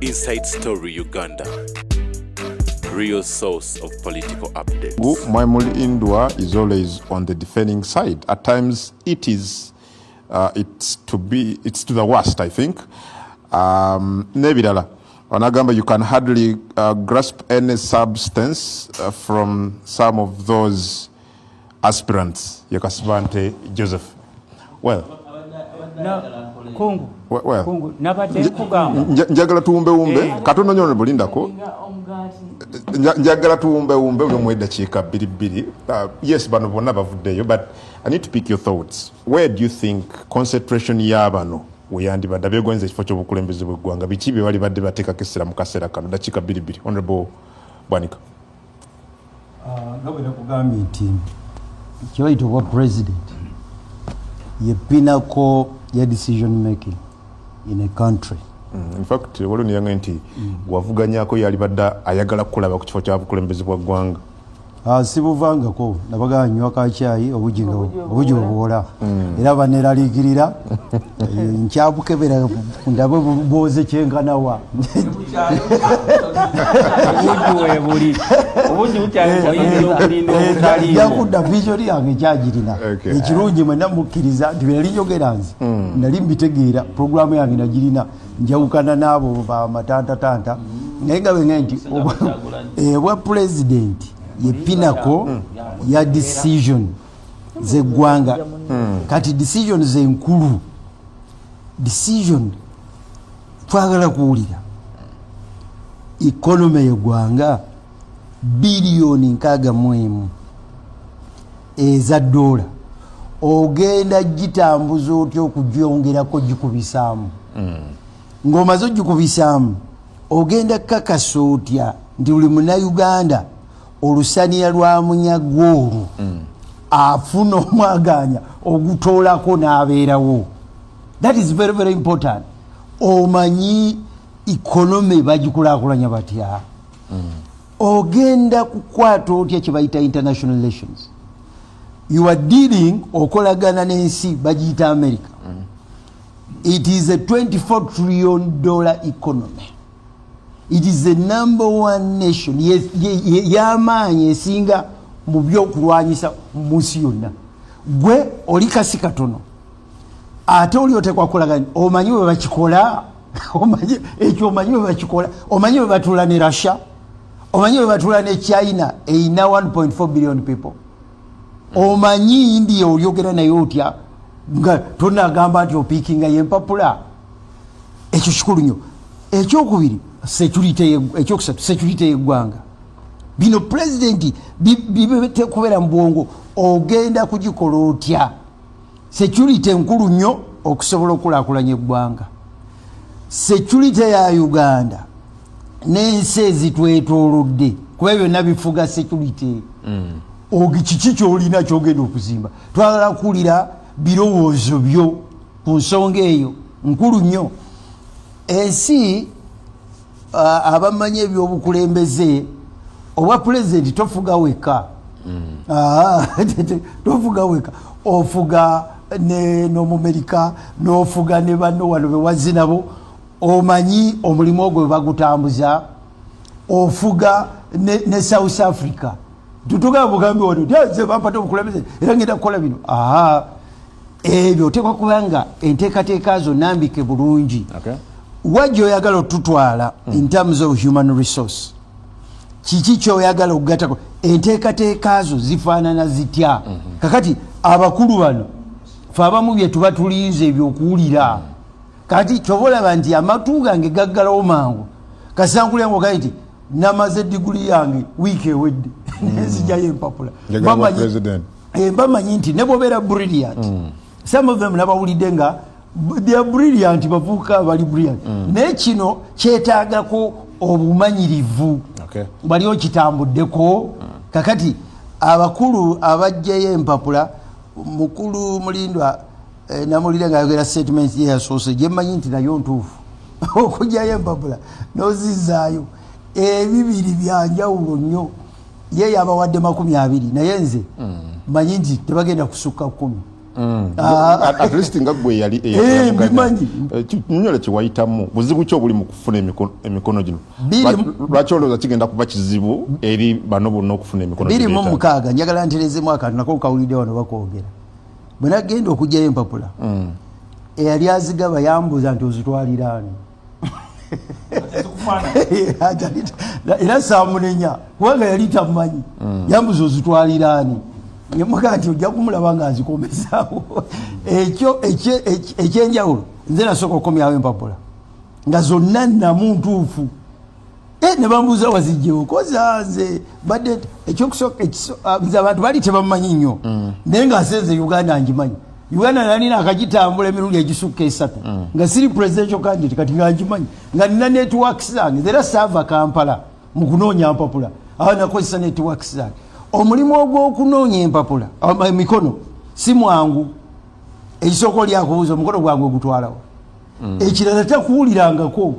Inside Story Uganda, real source of political updates. Mwemuli Indwa is always on the defending side. At times it's to the worst, I think. Nebidala, Onagamba, you can hardly grasp any substance from some of those aspirants. Yakasvante Joseph. Well, njagala tuwumbe katono nyono bulindako njagala tuwumbe mweda chika biri. Yes, bano bonna bavuddeyo, but I need to pick your thoughts. Where do you think concentration y'abano weyandi badabye gwenze ekifo ky'obukulembeze bw'eggwanga biki bye bali badde bateeka kesera mu kaseera kano dakiika biri? Honorable Bwanika. Nga bwe nakugambye nti kibayitibwa president ye pinnacle ya decision making in a country. In fact, waliwo niyanga nti wavuganyako yali badde ayagala kulaba ku kifo ky'obukulembeze bw'eggwanga. Sibuvangako nabaga nywa kacyayi obuji obuwola era baneraliikirira nkyabukebera ndabe boze kyenkanawa yakudda vision yange kyagirina ekirungi mwe namukkiriza nti beralinjogera nze nali mbitegeera programu yange nagirina njawukana n'abo bamatantatanta naye nga benga nti obwa president ye pinnacle ya decision zeggwanga kati decision zenkulu decision twagala kuwulira economy yeggwanga bilioni 61 eza dola ogenda gitambuza otya okugyongerako gikubisaamu ng'omaze ogikubisaamu ogenda kakasa otya nti buli munnayuganda olusaniya lwa munyagwolu afuna omwaganya ogutoolako n'abeerawo. That is very, very important. Omanyi economy bagikulaakulanya batya ogenda kukwata otya kye bayita international relations. You are dealing okolagana n'ensi bagiyita America. It is a $24 trillion economy. It is the number one nation yamaanyi esinga mu byokulwanyisa mu nsi yonna. Gwe oli kasi katono ate oli otekwa kolagana omanyi bwe bakikola omanyi ekyo omanyi bwe bakikola omanyi bwe batula ne Russia omanyi bwe batula ne China eyina 1.4 billion people omanyi India olyogera naye otya nga tonagamba nti opiikinga yempapula. Ekyo kikulu nnyo. Ekyokubiri security yeggwanga bino president bibete kubeera mu bwongo ogenda kugikola otya. Security enkulu nnyo okusobola okulaakulanya eggwanga. Security ya Uganda n'ensi ezitwetoolodde kuba byonna bifuga security. Kiki kyolina kyogenda okuzimba. Twagala kuwulira birowoozo byo ku nsonga eyo nkulu nnyo. Ensi abamanyi ebyobukulembeze obwa president tofuga weka tofuga weka ofuga n'Omumerika n'ofuga ne banno wano bewazi nabo omanyi omulimu ogwo bagutambuza ofuga ne South Africa tutuga bugambi wano nze bampata obukulembeze era ngenda kukola bino ebyo otekwa kubanga enteekateeka zo nambike bulungi. Wajjo oyagala otutwala in terms of human resource kiki kyoyagala okugatako enteekateeka zo zifaanana zitya kakati abakulu bano fe abamu bye tuba tulinze ebyokuwulira kati kyobalaba nti amatu gange gaggalawo mangu kasankulya ngo kati namaze diguli yange wiiki ewedde nenzijjayo empapula bamanyi nti ne bwobeera brilliant some of them nabawulidde nga they are brilliant bavuka bali brilliant naye kino kyetaagako obumanyirivu bali okitambuddeko kakati abakulu abajjayo empapula mukulu Mulindwa namulira nga ayogera statement ye yasoose gye mmanyi nti nayo ntuufu okujjayo empapula n'ozizaayo ebibiri byanjawulo nnyo ye yabawadde 20 naye nze manyi nti tebagenda kusukka 10 at least nga gwe yali bimanyi nyola kiwayitamu buzibu ki obuli mu kufuna emikono gino lwaki olowooza kigenda kuba kizibu eri bano bonna okufuna emikono 26 njagala nterezemu akantu nako kawulidde wano bakwogera bwe nagenda okugyayo empapula eyali azigaba yambuuza nti ozitwaliraani era saamunenya kubanga yali tamumanyi yambuuza ozitwaliraani nyemuga nti ojja kumulaba nga nzikomezaawo ekyo ekyenjawulo nze nasooka okukomyawo empapula nga zonna nnamu ntuufu ne bambuuza wazijjewo kozanze badde ekyokusoka abantu bali tebamumanyi nnyo naye nga asenze Uganda ngimanyi Uganda nalina akagitambula emirundi egisukka 3 nga siri presidential candidate kati nga ngimanyi nga nina networks zange era saava Kampala mu kunoonya mpapula awo nakozesa networks zange omulimu ogw'okunoonya empapula emikono si mwangu ekisooka oli akubuuza omukono gwange ogutwalawo ekirala takuwulirangako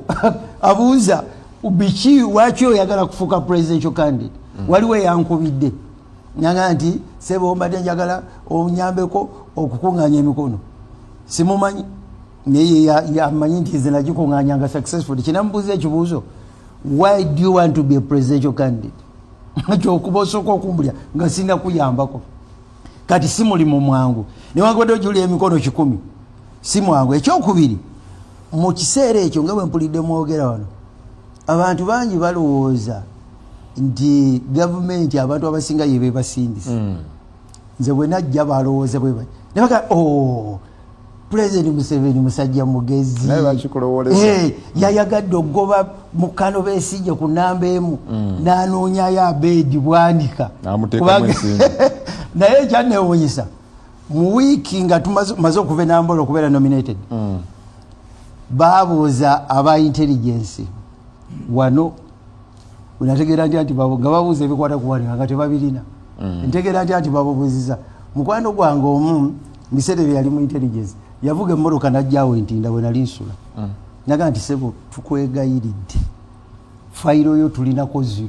abuuza biki lwaki oyagala kufuuka presidential candidate waliwo eyankubidde nanga nti sebo mbadde njagala onyambeko okukuŋŋaanya emikono simumanyi naye yamanyi nti nze nagikuŋŋaanyanga successful kinamubuuza ekibuuzo why do you want to be a presidential candidate kyokuba osooka okumbulya nga singa kuyambako kati si mulimu mwangu newankubadde ojulira emikono 100 si mwangu ekyokubiri mu kiseera ekyo nga bwe mpulidde mwogera wano abantu bangi balowooza nti gavumenti abantu abasinga yebe basindisa nze bwe najja balowooza bwe bali nebaka President Museveni musajja mugezi yayagadde okugoba mu Kano Besigye ku namba emu n'anoonyayo Abedi Bwanika naye ekyanneewuunyisa mu wiiki nga tumaze okuva enambula okubeera nominated baabuuza aba intelligence wano unategeera nti nga babuuza ebikwata ku Bwanika nga tebabirina ntegeera nti babubuuziza mukwano gwange omu biseera bye yali mu intelligence yavuga emmoroka najjaawo entinda bwe nali nsula naga nti sebo tukwegayiridde fayiro yo tulinako 0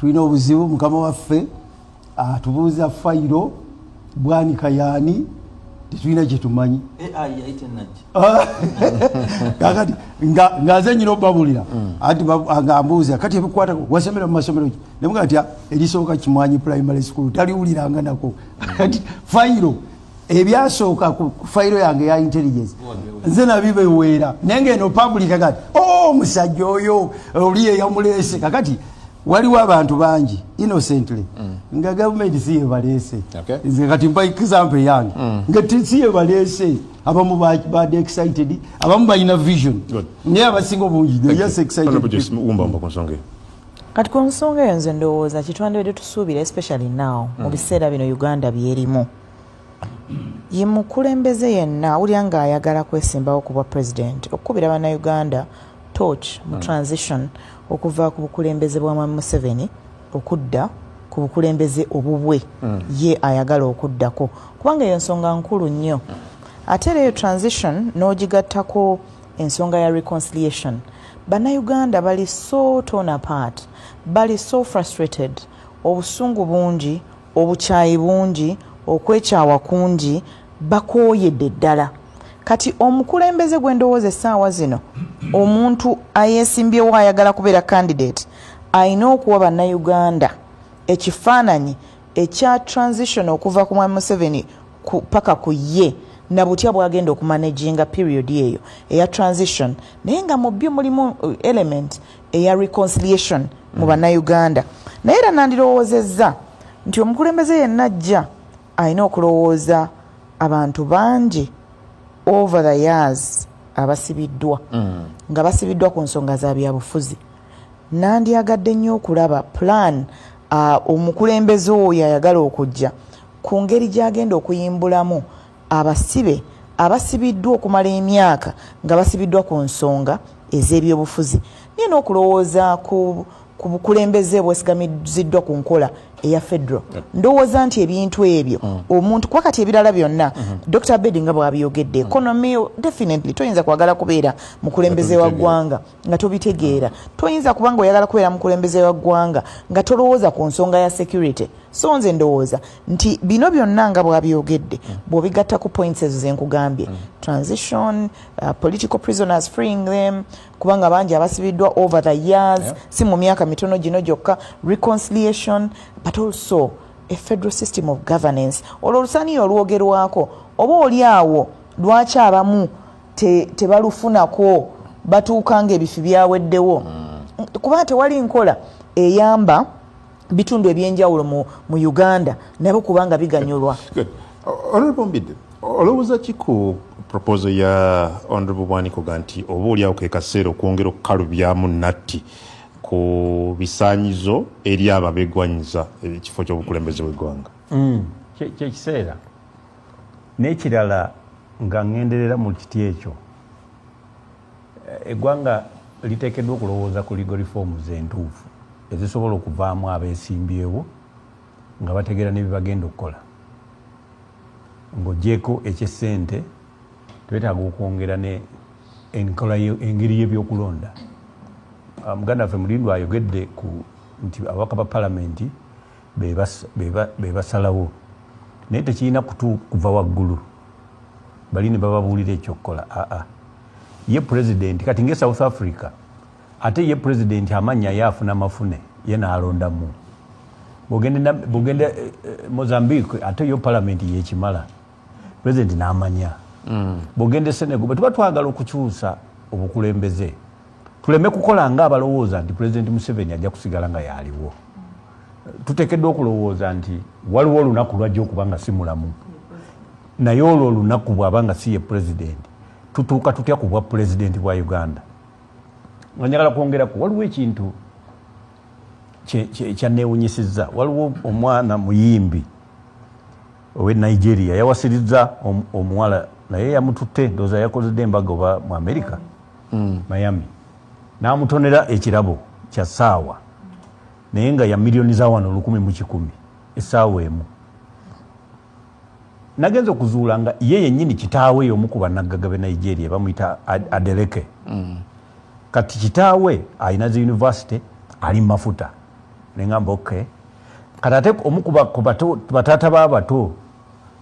tulina obuzibu mukama waffe atubuuza fayiro Bwanika yaani tetulina kyetumanyi kakati nga nze nyina obabulira anti ngambuuza kati ebikwata wasomera mu masomero ki nemuga nti erisooka Kimwanyi primary school taliwuliranga nako kati fayiro ebyasooka ku fayiro yange ya intelligence nze nabibeweera naye ngeno public kakati musajja oyo oli eyamuleese kakati waliwo abantu bangi innocently nga gavumenti si yebaleese nze kati mpa example yange nga si yebaleese abamu badde excited abamu balina vision naye abasinga obungi yes excited kati ku nsonga eyo nze ndowooza kitwandibadde tusuubira especially now mu biseera bino Uganda byerimu ye mukulembeze yenna awulira nga ayagala kwesimbawo kuba president okukubira bannayuganda torch mu transition okuva ku bukulembeze bwa Mwami Museveni okudda ku bukulembeze obubwe ye ayagala okuddako kubanga eyo nsonga nkulu nnyo ate eyo transition n'ogigattako ensonga ya reconciliation bannayuganda bali so torn apart bali so frustrated obusungu bungi obukyayi bungi okwekyawa kungi bakooyedde ddala kati omukulembeze gwe ndowooza essaawa zino omuntu ayeesimbyewo ayagala kubeera candidate alina okuwa bannayuganda ekifaananyi ekya transition okuva ku Mwami Museveni paka ku ye na butya bwagenda okumanaginga period eyo eya transition naye nga mu byo mulimu element eya reconciliation mu bannayuganda naye era nandirowoozezza nti omukulembeze yenna ajja alina okulowooza abantu bangi over the years abasibiddwa nga basibiddwa ku nsonga za byabufuzi nandyagadde nnyo okulaba plan omukulembeze oyo ayagala okujja ku ngeri gyagenda okuyimbulamu abasibe abasibiddwa okumala emyaka nga basibiddwa ku nsonga ez'ebyobufuzi naye n'okulowooza ku bukulembeze bwesigamiziddwa ku nkola eya federal ndowooza nti ebintu ebyo omuntu kwa kati ebirala byonna Dr. Abedi nga bw'abyogedde economy definitely toyinza kwagala kubeera mukulembeze wa ggwanga nga tobitegeera toyinza kubanga oyagala kubeera mukulembeze wa ggwanga nga tolowooza ku nsonga ya security so nze ndowooza nti bino byonna nga bw'abyogedde bw'obigatta ku points ezo ze nkugambye transition political prisoners freeing them kubanga bangi abasibiddwa over the years si mu myaka mitono gino gyokka reconciliation but also a federal system of governance olwo olusaaniyo olwogerwako oba oli awo lwaki abamu tebalufunako batuuka ng'ebifi byaweddewo kubanga tewali nkola eyamba bitundu ebyenjawulo mu Uganda nabo kubanga biganyulwa. Honorable Mbidde, olowooza ki ku proposal ya Honorable Bwaniko nti oba oliawo ke kaseera okwongera okukalubyamu natti ku bisaanyizo eri ababegwanyiza ekifo ky'obukulembeze bw'eggwanga? Kyekiseera n'ekirala nga ngenderera mu kiti ekyo eggwanga liteekeddwa okulowooza ku legal reforms entuufu ezisobola okuvaamu abeesimbyewo nga bategeera n'ebibagenda okukola ng'oggyeko ekyessente twetaaga okwongera enkola engeri y'ebyokulonda. Muganda waffe Mulindwa ayogedde nti ababaka ba palamenti be basalawo naye tekirina kuva waggulu bali ne bababuulira ekyokukola ye pulezidenti kati nge South Africa ate ye pulezidenti amanya yaafuna mafune ye n'alondamu bw'ogenda Mozambique ate yo palamenti yekimala pulezidenti n'amanya bw'ogenda Senegal bwe tuba twagala okukyusa obukulembeze tuleme kukola nga abalowooza nti pulezidenti Museveni ajja kusigala nga yaaliwo. Tuteekeddwa okulowooza nti waliwo olunaku lwajja okuba nga si mulamu naye olwo olunaku bw'aba nga si ye pulezidenti tutuuka tutya ku bwa pulezidenti bwa Uganda. Nga njagala kwongeraku waliwo ekintu kyanneewunyisizza. Waliwo omwana muyimbi owe Nigeria yawasirizza omuwala naye yamututte ndowooza yakozedde embaga oba mu America Miami n'amutonera ekirabo kya ssaawa naye nga ya milioni za wano 1,100 essaawa emu. Nagenze okuzuula nga ye yennyini kitaawe y'omu ku bannaggaga b'e Nigeria bamuyita Adeleke. Kati kitaawe alina zi university ali mu mafuta ne ngamba okay kati ate omu ku bataata b'abato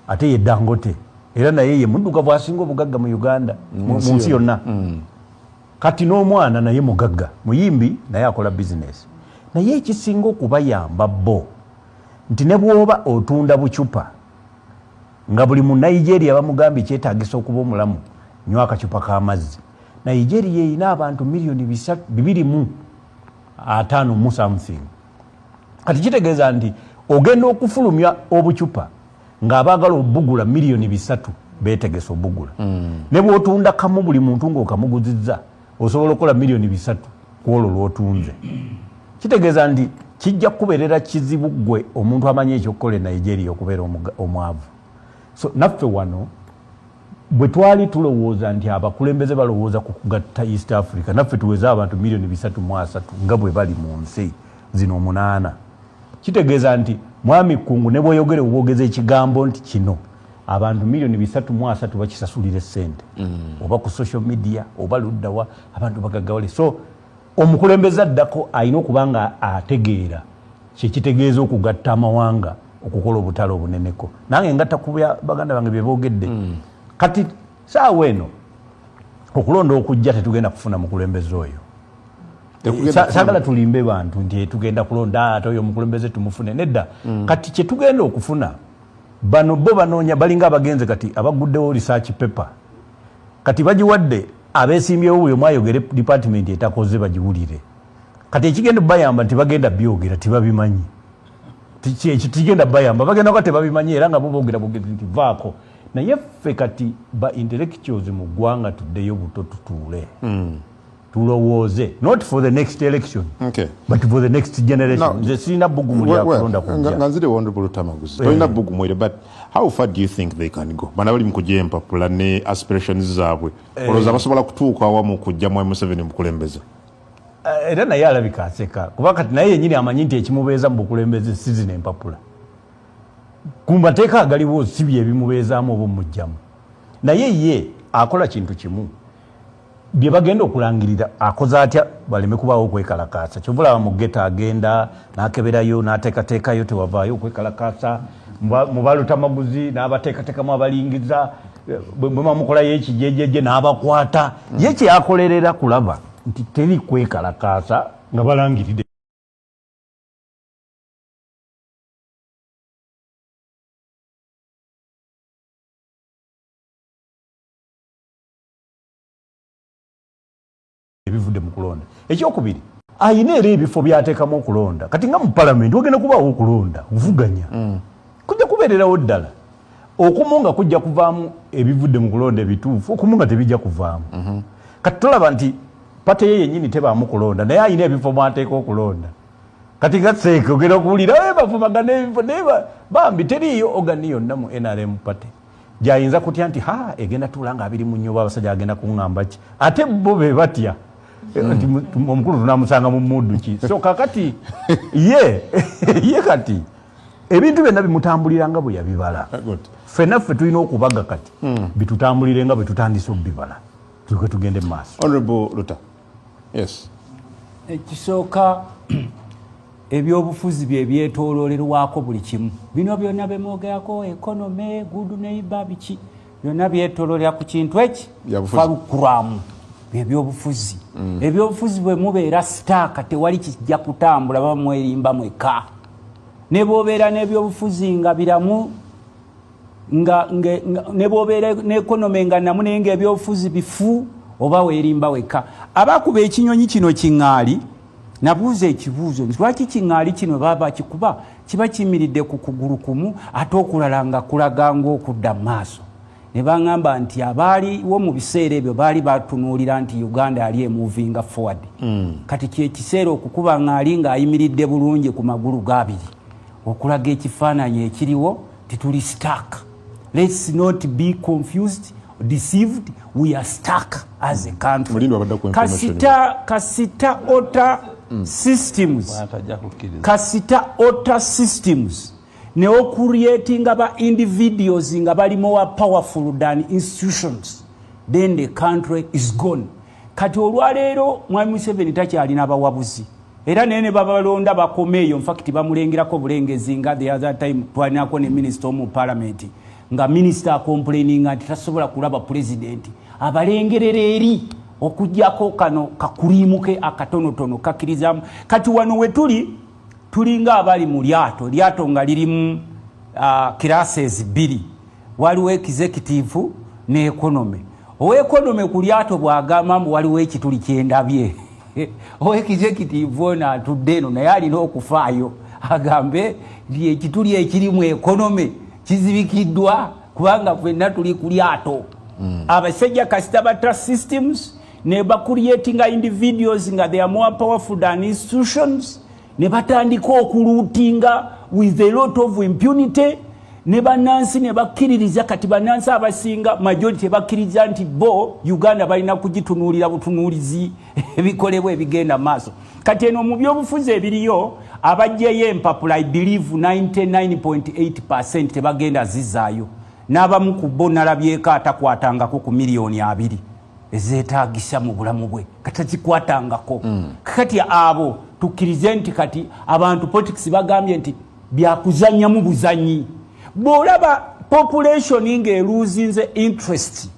ate ye Dangote era naye ye muddugavu asinga obugagga mu Uganda mu nsi yonna. Kati n'omwana naye mugagga muyimbi naye akola business naye ekisinga okubayamba bo nti ne bw'oba otunda bucupa nga buli mu Nigeria bamugambye kyetaagisa okuba omulamu nywa akacupa k'amazzi. Nigeria erina abantu milioni 2.5 mu something. Kati kitegeeza nti ogenda okufulumya obucupa ng'abaagala obugula milioni 3 beetegesa obugula. Ne bw'otunda kamu buli muntu ng'okamuguzizza osobola okukola milioni 3 ku olwo lw'otunze. Kitegeeza nti kijja kubeerera kizibu gwe omuntu amanyi ekyokukola e Nigeria okubeera omwavu. So naffe wano bwe twali tulowooza nti abakulembeze balowooza ku kugatta East Africa naffe tuweza abantu milioni 3.3 nga bwe bali mu nsi zino 8. Kitegeeza nti mwami kungu ne bweyogere obwogeze ekigambo nti kino abantu milioni 3.3 bakisasulira essente oba ku social media oba luddawa abantu bagagawale. So omukulembeze addako alina okuba nga ategeera kyekitegeeza okugatta amawanga okukola obutale obuneneko. Nange ngatta ku baganda bange bye boogedde kati saawa eno okulonda okujja tetugenda kufuna mukulembeze oyo. Saagala tulimbe bantu nti tugenda kulonda ate oyo omukulembeze tumufune nedda. Kati kye tugenda okufuna bano bo banoonya balinga abagenze kati abaguddewo research paper kati bagiwadde abeesimbyewo buli omu ayogere department etakoze bagiwulire. Kati ekigenda bayamba nti bagenda byogera tibabimanyi kigenda bayamba bagenda kwa tebabimanyi era nga bo boogera nti vaako naye ffe kati ba intellectuals mu ggwanga tuddeyo buto tutuule tulowooze not for the next election but for the next generation. Nze sirina bbugumu lya kulonda kujja nga nzire Honorable Tamaguzi tolina bbugumu ere but how far do you think they can go? Bana bali mu kujja empapula ne aspirations zaabwe olowooza basobola kutuuka awamu kujja mu Museveni mukulembeze? era naye alabika aseka kuba kati naye yennyini amanyi nti ekimubeeza mu bukulembeze sizina empapula ku mateeka agaliwo si bye ebimubeezaamu oba omujjamu naye ye akola kintu kimu bye bagenda okulangirira akoze atya baleme kubaawo okwekalakaasa kyovulaba mu geta agenda n'akeberayo n'ateekateekayo tewavaayo okwekalakaasa mu balutamaguzi n'abateekateekamu abalingiza bwe bamukolayo ekijejeje n'abakwata ye kyakolerera kulaba nti teri kwekalakaasa nga balangirire ebivudde mu kulonda ekyokubiri ayina era ebifo byateekamu okulonda kati nga mu palamenti ogenda kubaawo okulonda kuvuganya kujja kubeererawo ddala okumu nga kujja kuvaamu ebivudde mu kulonda ebituufu okumu nga tebijja kuvaamu kati tolaba nti pate ye yennyini tebaamu kulonda naye ayina ebifo mwateeka okulonda kati nga seeke ogenda okuwulira bavumagana ebifo naye bambi teriiyo ogani yonna mu NRM pate gyayinza kutya nti egenda tuula nga abiri mu nnyumba abasajja agenda kuŋŋamba ki ate bo be batya nti omukulu tunamusanga mu muddu ki so kakati ye kati ebintu byonna bimutambulira nga bwe yabibala ffenaffe tulina okubaga kati bitutambulire nga bwe tutandise okubibala tuleke tugende mu maaso. Honorable Ruta. Yes. Ekisooka ebyobufuzi bye byetooloolerwako buli kimu bino byonna bemwogerako economy good neighbor biki byonna byetooloolera ku kintu eki falukuramu ebyobufuzi ebyobufuzi bwe mubeera sitaaka tewali kijja kutambula bamwerimba mweka ne bwobeera n'ebyobufuzi nga biramu ne bwobeera n'ekonomi nga namu naye nga ebyobufuzi bifu oba weerimba weka abakuba ekinyonyi kino kiŋŋaali nabuuza ekibuuzo nti lwaki kiŋŋaali kino baba kikuba kiba kiyimiridde ku kugulu kumu ate okulala nga kulaga ng'okudda mu maaso ne baŋŋamba nti abaaliwo mu biseera ebyo baali batunuulira nti Uganda yali emuvinga forward kati kyekiseera okukuba ŋŋaali ng'ayimiridde bulungi ku magulu g'abiri okulaga ekifaananyi ekiriwo tituli stuck. Let's not be confused, deceived. We are stuck as a country. Kasita order systems. Kasita order systems. Neo creating about individuals nga bali more powerful than institutions. Then the country is gone. Kati olwaleero Mwami Museveni takyalina abawabuzi. Era nene babalonda bakomeyo in fact bamulengirako bulengezi nga the other time twanako ne minister mu parliament nga minister complaining nti tasobola kulaba president abalengerera eri okujjako kano kakulimuke akatonotono kakirizamu kati wano we tuli nga abali mu lyato nga lirimu classes 2 waliwo executive ne economy economy ku lyato bwagamba waliwo ekituli kyendabye executive ona atudde eno naye alina okufaayo agambe ekituli ekirimu economy kizibikiddwa kubanga ffenna tuli ku lyato abasajja kasita bata systems ne creating individuals nga they are more powerful than institutions ne batandika okuluutinga with a lot of impunity ne banansi ne bakkiririza kati banansi abasinga majority bakkiriza nti bo Uganda balina kugitunuulira butunuulizi ebikolebwa ebigenda maaso kati eno mu byobufuzi ebiriyo abajjeyo empapula I believe 99.8% tebagenda zizaayo n'abamu ku bo nalabyeko atakwatangako ku miliyoni 2 ezeetaagisa mu bulamu bwe kati zikwatangako kati abo tukkirize nti kati abantu politics bagambye nti byakuzannyamu buzanyi bw'olaba population ng'eluuzinze interest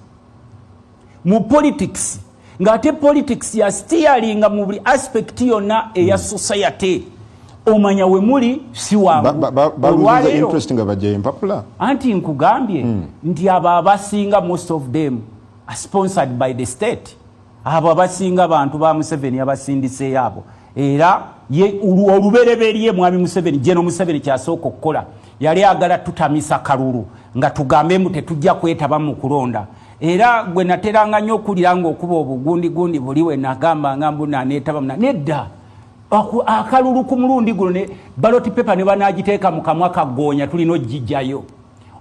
mu politics ng'ate politics ya steeringa mu buli aspect yonna eya society omanya we muli si wangu olwaleero interest nga bajja empapula anti nkugambye nti abo abasinga most of them are sponsored by the state abo abasinga abantu ba Museveni abasindiseeyo abo era ye olubereberye Mwami Museveni General Museveni kyasooka okukola yali agala tutamisa kalulu nga tugambe mu tetujja kwetaba mu kulonda era gwe nateranga nnyo okulira ng'okuba obugundi buliwe nagamba ngambu naneetaba nedda akalulu ku mulundi guno ne ballot paper ne banagiteeka mu kamwa kaggoonya tulina ogijjayo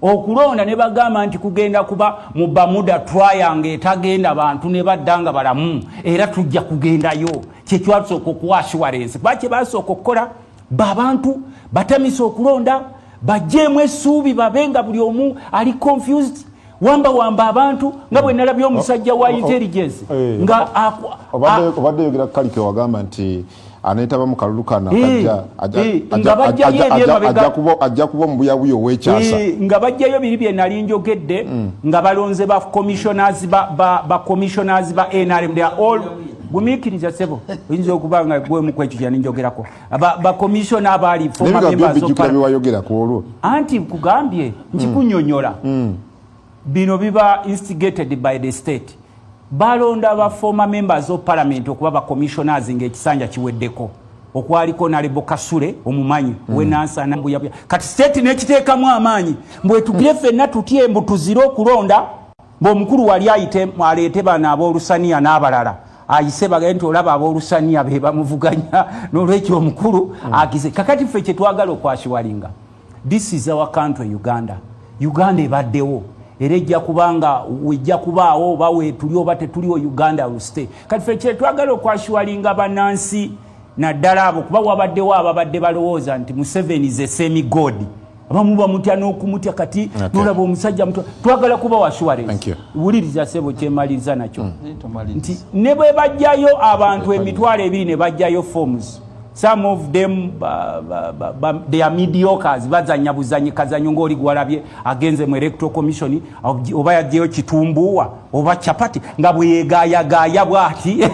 okulonda ne bagamba nti kugenda kuba mu Bermuda Triangle etagenda bantu ne baddanga balamu era tujja kugendayo kyekyatusooka okuwa assurance kuba kye basooka okukola babantu batamisa okulonda bajjeemu essuubi babe nga buli omu ali confused wamba abantu nga bwe nalabye omusajja wa intelligence nga obadde yogera kalike wagamba nti aneetaba mu kalulu kano ajja kuba omubuyabuya ow'ekyasa nga bajjayo biri bye nali njogedde nga balonze ba commissioners ba NRM they are all gumiikiriza sebo oyinza okuba nga gwemu kwekyo kyani njogerako ba commissioner abaali former members olwo anti kugambye nkikunyonyola bino biba instigated by the state balonda ba former members of parliament okuba ba commissioners ng'ekisanja kiweddeko okwaliko nalebo Kasule omumanyi wenansa nambuya kati state nekiteekamu amaanyi mbwetugire ffenna tutye mbutuzire okulonda ng'omukulu wali aleete bano ab'olusaniya n'abalala ayise bagende olaba ab'olusaniya be bamuvuganya n'olwekyo omukulu agize kakati ffe kye twagala okwashiwalinga this is our country Uganda ebaddewo era ejja kubanga wejja kubaawo oba wetuli oba tetuliwo Uganda will stay kati ffe kye twagala okwashiwalinga bannansi naddala abo kuba wabaddewo ababadde balowooza nti Museveni is a semi-god abamu bamutya n'okumutya kati nolaba omusajja muto twagala kuba wa assurance wuliriza sebo kyemaliriza nakyo nti ne bwe bajjayo abantu emitwalo ebiri ne bajjayo forms some of them they are mediocres bazanya buzanyi kazanyo ngoli gwalabye agenze mu electoral commission oba yaddeyo kitumbuwa oba chapati nga bweyegayagaya bwati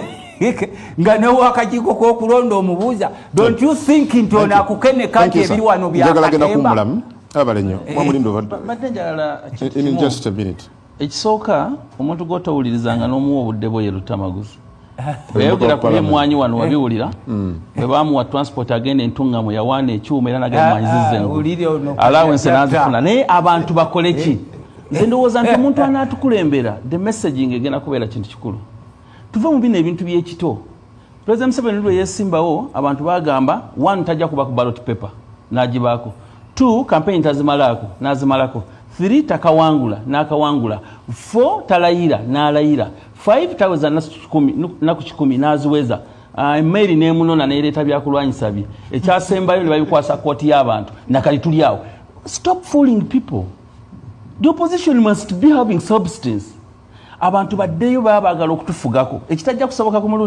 nga newo akajiko k'okulonda omubuuza don't you think nti ono akukene kati ebiri wano byakatemba abalenyo mwamulindo in just a minute ekisooka omuntu gw'otawulirizanga n'omuwa obudde bwe yerutamaguzi bweyogera ku by'emmwanyi wano wabiwulira bwe baamuwa transport agenda entungamu yawaana ekyuma era nagamanyizizza allowance n'azifuna naye abantu bakole ki nze ndowooza nti omuntu anaatukulembera the messaging egenda kubeera kintu kikulu tuve mu bino ebintu by'ekito President Museveni lwe yeesimbawo abantu bagamba 1 tajja kuba ku ballot paper n'agibaako 2 campaign tazimalaako n'azimalako 3 takawangula n'akawangula 4 talayira n'alayira 5 taweza naku 10 n'aziweza emaili n'emunona n'ereeta byakulwanyisa bye ekyasembayo ne babikwasa kooti y'abantu nakali tuli awo stop fooling people the opposition must be having substance abantu baddeyo baba bagala okutufugako ekitajja kusoboka ku mulundi